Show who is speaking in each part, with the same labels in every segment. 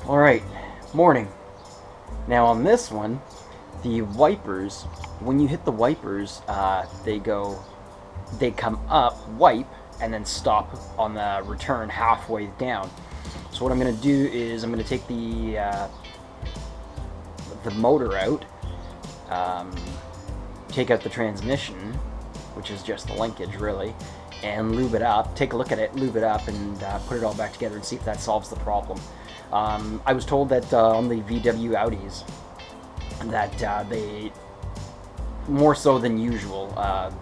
Speaker 1: Alright, morning. Now on this one, the wipers, when you hit the wipers, they come up, wipe, and then stop on the return halfway down. So what I'm going to do is I'm going to take the motor out, take out the transmission, which is just the linkage really, and lube it up, take a look at it, lube it up, and put it all back together and see if that solves the problem. I was told that on the VW Audis that they, more so than usual,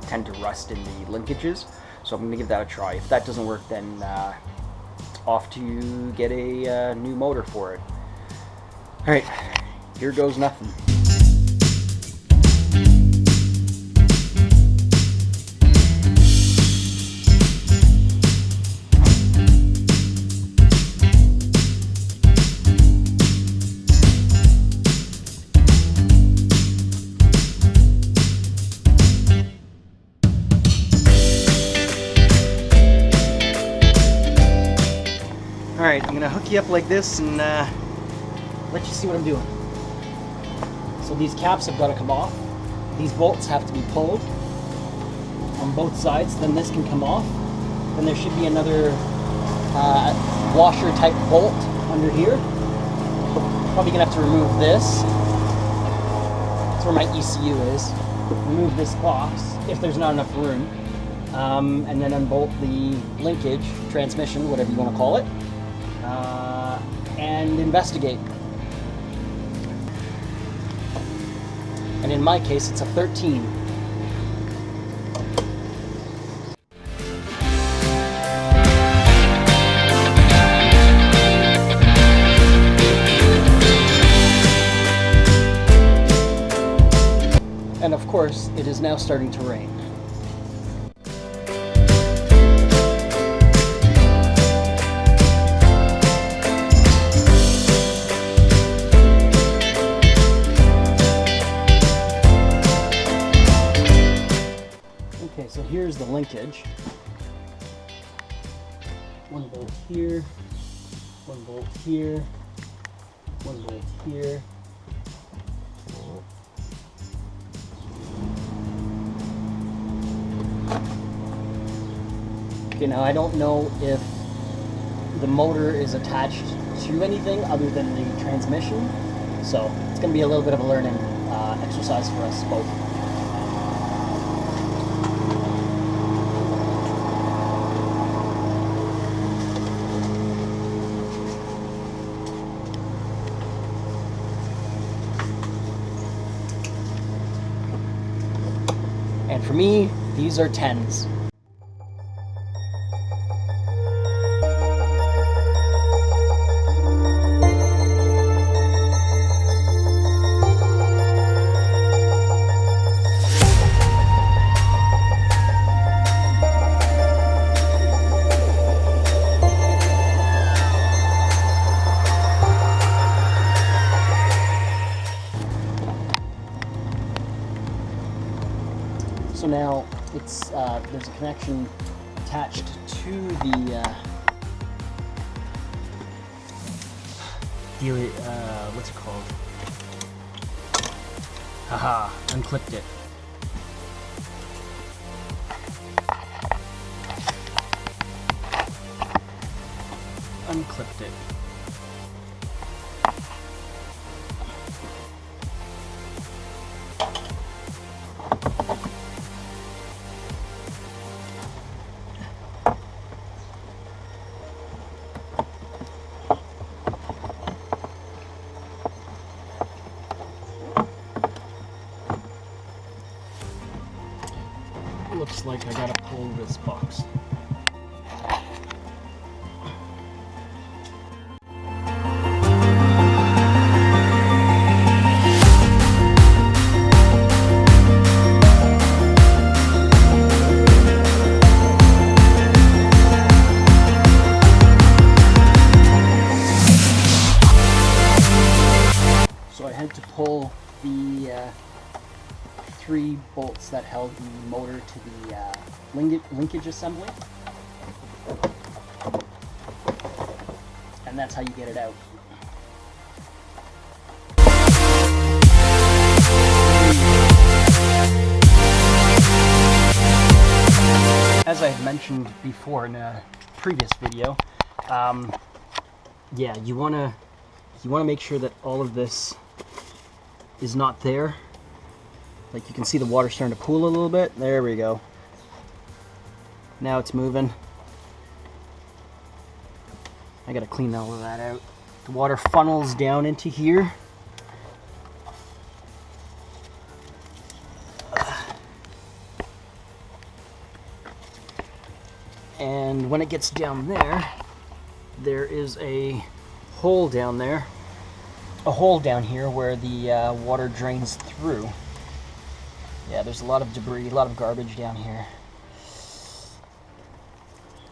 Speaker 1: tend to rust in the linkages, so I'm going to give that a try. If that doesn't work, then off to get a new motor for it. Alright, here goes nothing. Alright, I'm going to hook you up like this and let you see what I'm doing. So these caps have got to come off. These bolts have to be pulled on both sides. Then this can come off. Then there should be another washer type bolt under here. Probably going to have to remove this. That's where my ECU is. Remove this box if there's not enough room. And then unbolt the linkage, transmission, whatever you want to call it. And investigate. And in my case, it's a 13. And of course, it is now starting to rain. Okay, so here's the linkage. One bolt here, one bolt here, one bolt here. Okay, now I don't know if the motor is attached to anything other than the transmission, so it's going to be a little bit of a learning exercise for us both. And for me, these are 10s. So now it's there's a connection attached to the what's it called? Haha, unclipped it. Unclipped it. Looks like I gotta pull this box. So I had to pull the 3 bolts that held the motor to the linkage assembly, and that's how you get it out. As I had mentioned before in a previous video, yeah, you wanna make sure that all of this is not there. Like, you can see the water starting to pool a little bit. There we go. Now it's moving. I gotta clean all of that out. The water funnels down into here. And when it gets down there, there is a hole down there. A hole down here where the water drains through. Yeah, there's a lot of debris, a lot of garbage down here.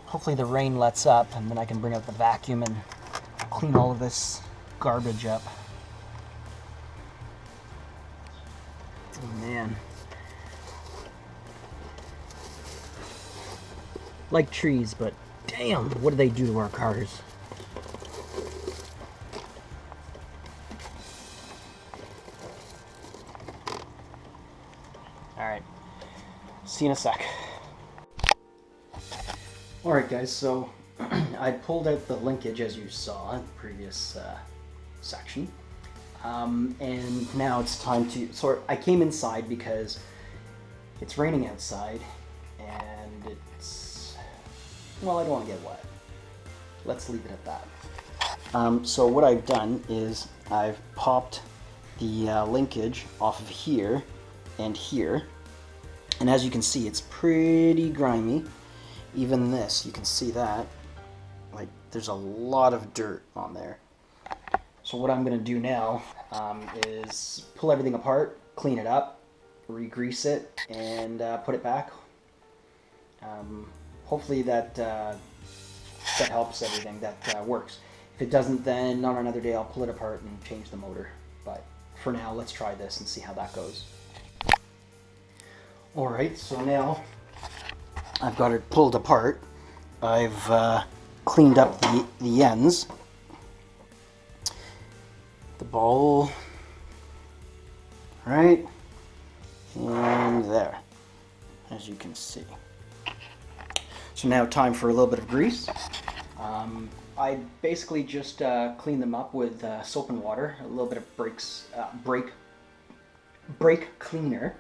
Speaker 1: Hopefully the rain lets up and then I can bring out the vacuum and clean all of this garbage up. Oh man. Like trees, but damn, what do they do to our cars? Alright, see you in a sec. Alright guys, so I pulled out the linkage as you saw in the previous section. And now it's time to sort. I came inside because it's raining outside and it's, well, I don't want to get wet. Let's leave it at that. So what I've done is I've popped the linkage off of here and here. And as you can see, it's pretty grimy. Even this, you can see that. Like, there's a lot of dirt on there. So what I'm going to do now is pull everything apart, clean it up, re-grease it, and put it back. Hopefully that helps everything, that works. If it doesn't, then on another day I'll pull it apart and change the motor. But for now, let's try this and see how that goes. Alright, so now I've got it pulled apart. I've cleaned up the ends. The ball, right, and there, as you can see. So now time for a little bit of grease. I basically just clean them up with soap and water, a little bit of brake cleaner.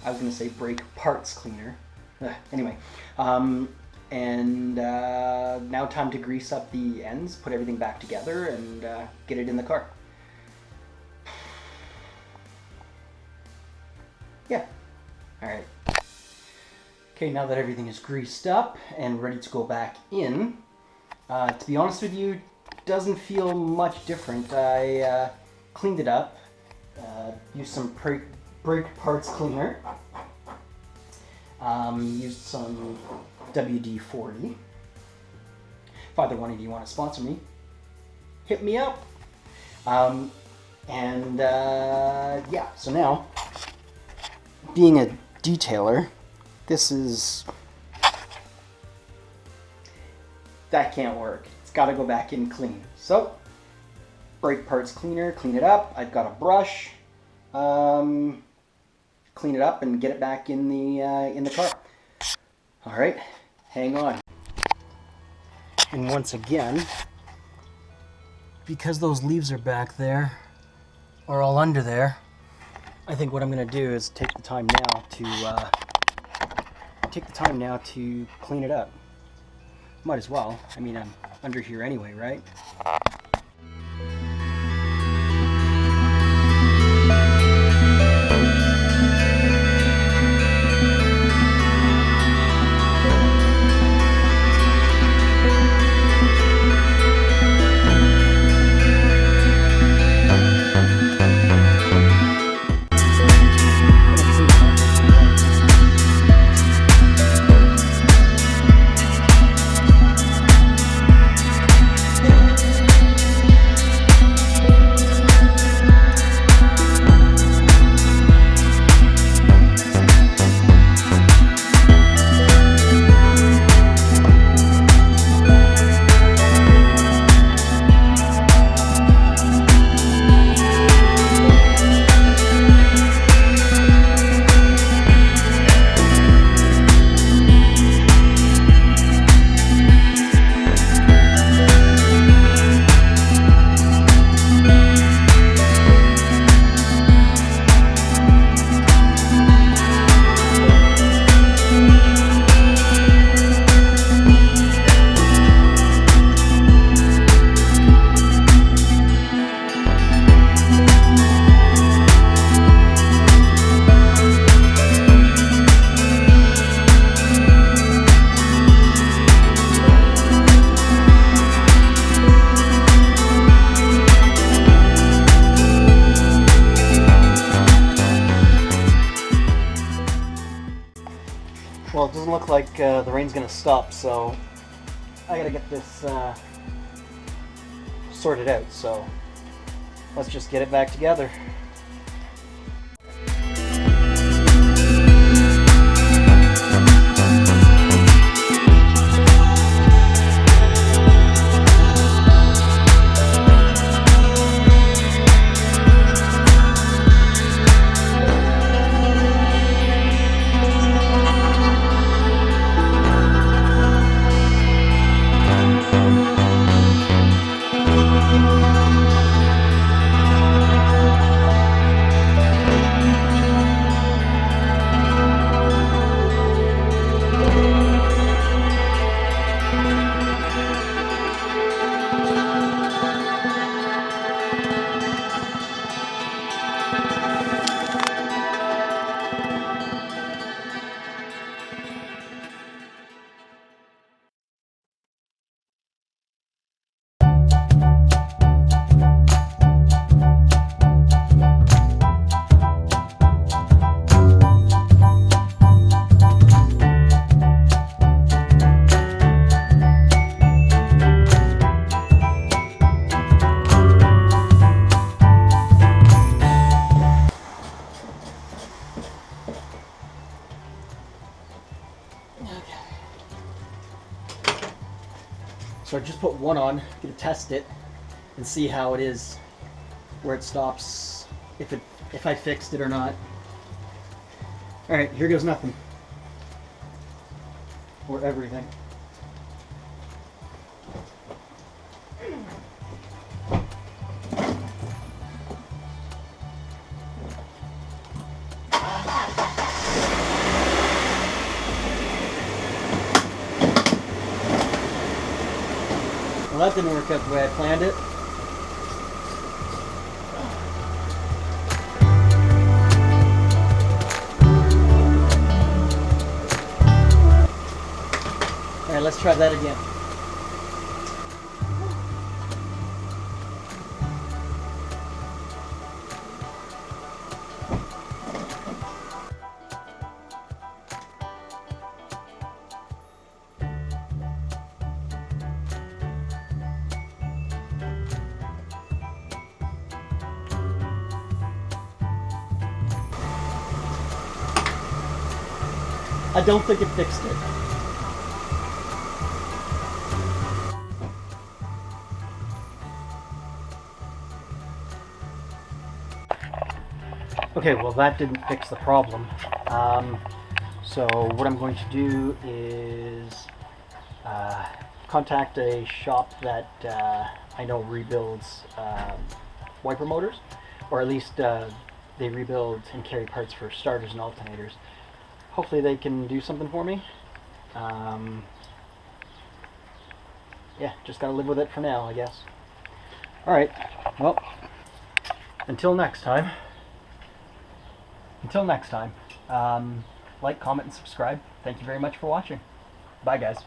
Speaker 1: I was going to say brake parts cleaner. Anyway, and now time to grease up the ends, put everything back together, and get it in the car. Yeah. Alright. Okay, now that everything is greased up and ready to go back in, to be honest with you, doesn't feel much different. I cleaned it up, used some brake parts cleaner, used some WD-40. If either one of you want to sponsor me, hit me up. Yeah, so now, being a detailer, that can't work. It's got to go back in clean. So, brake parts cleaner, clean it up. I've got a brush, clean it up and get it back in the car. All right, hang on. And once again, because those leaves are back there, or all under there, I think what I'm going to do is take the time now to clean it up. Might as well. I mean, I'm under here anyway, right? look like the rain's gonna stop, so I gotta get this sorted out. So let's just get it back together. So I just put one on, gonna test it and see how it is, where it stops, if I fixed it or not. All right, here goes nothing. Or everything. Well, that didn't work out the way I planned it. All right, let's try that again. I don't think it fixed it. Okay, well that didn't fix the problem. So what I'm going to do is contact a shop that I know rebuilds wiper motors, or at least they rebuild and carry parts for starters and alternators. Hopefully they can do something for me. Yeah, just gotta live with it for now, I guess. Alright, well, until next time, like, comment, and subscribe. Thank you very much for watching. Bye, guys.